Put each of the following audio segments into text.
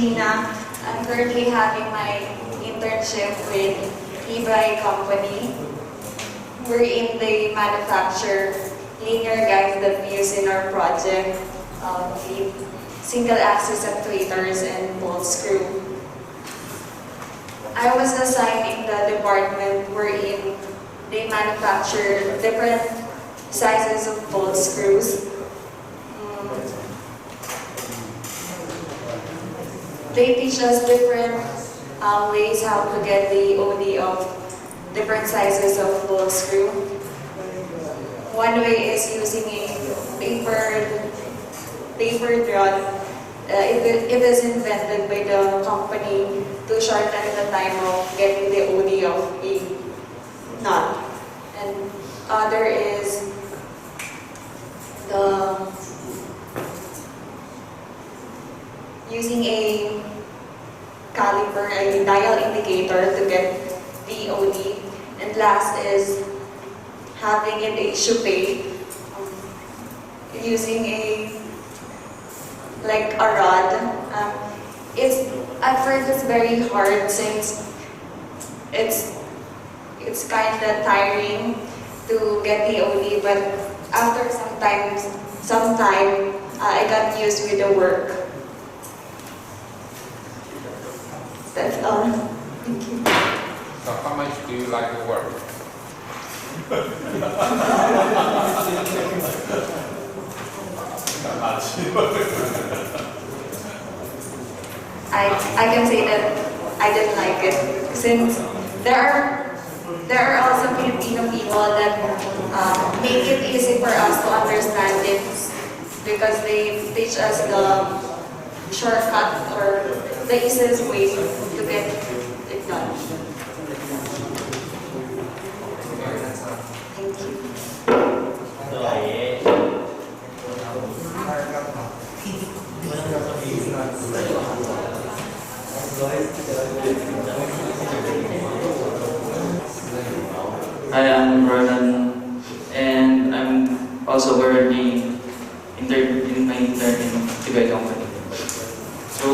Regina. I'm currently having my internship with eBay company, wherein they manufacture linear guides that we use in our project, the single-axis actuators and bolt screw. I was assigned in the department wherein they manufacture different sizes of bolt screws. They teach us different ways how to get the OD of different sizes of bolt screw. One way is using a papered rod. It is invented by the company to shorten the time of getting the OD of a knot. And other is using a caliper, a dial indicator to get the OD. And last is having an HUPA, using a rod. At first it's very hard since it's kind of tiring to get the OD, but after some time I got used with the work. That's all. Thank you. So how much do you like the work? I can say that I didn't like it since there are also Filipino people that make it easy for us to understand it because they teach us the shortcut or the easiest way to get it done. Thank you. Hi, I'm Ronan, and I'm also currently in my intern in eBay company. So,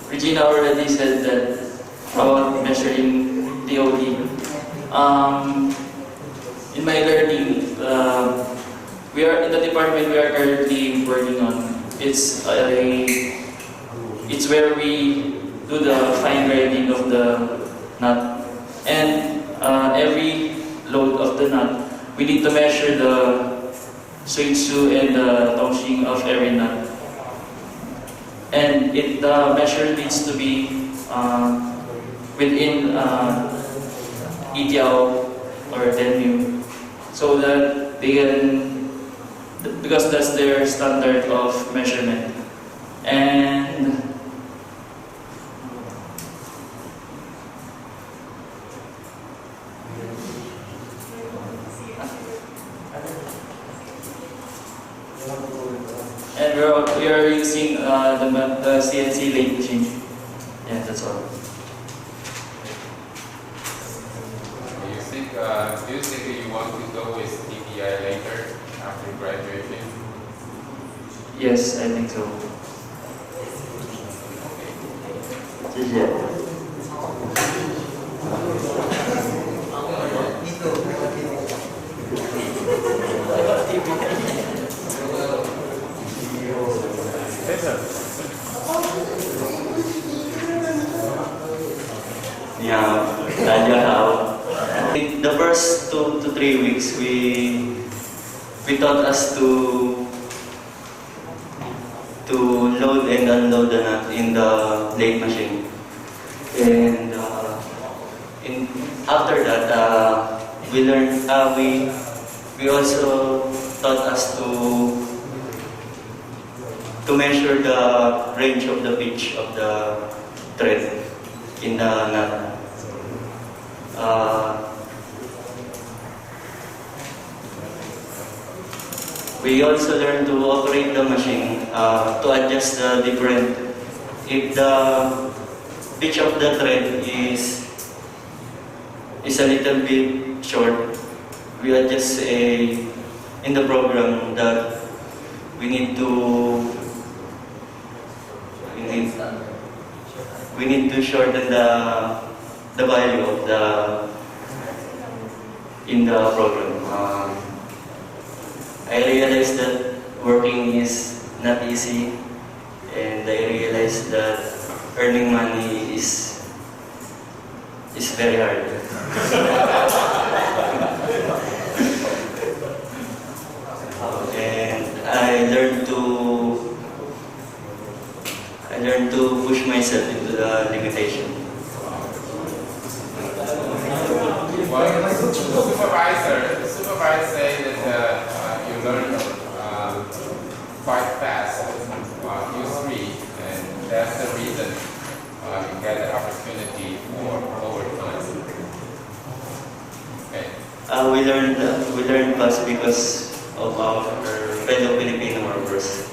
Regina already said that about measuring DOD. In my learning, we are in the department we are currently working on. It's where we do the fine grinding of the nut, and every load of the nut, we need to measure the suitsu and the tongxing of every nut. And the measure needs to be within ETL or DENMU, so that they can, because that's their standard of measurement. And we are using the CNC lathe machine. Yeah, that's all. Do you think you want to go with TPI later after graduation? Yes, I think so. Yeah, the first 2 to 3 weeks, we taught us to load and unload the nut in the lathe machine, and after that we learned we also taught us to measure the range of the pitch of the thread in the nut. We also learn to operate the machine to adjust the different. If the pitch of the thread is a little bit short, we adjust in the program that we need to we need to shorten the value of in the program. I realized that working is not easy, and I realized that earning money is very hard. And I learned to push myself into the limitation. Well, the supervisor say that you learn quite fast, use three, and that's the reason you get the opportunity for overtime. Okay. We learned fast because of our fellow Filipino workers.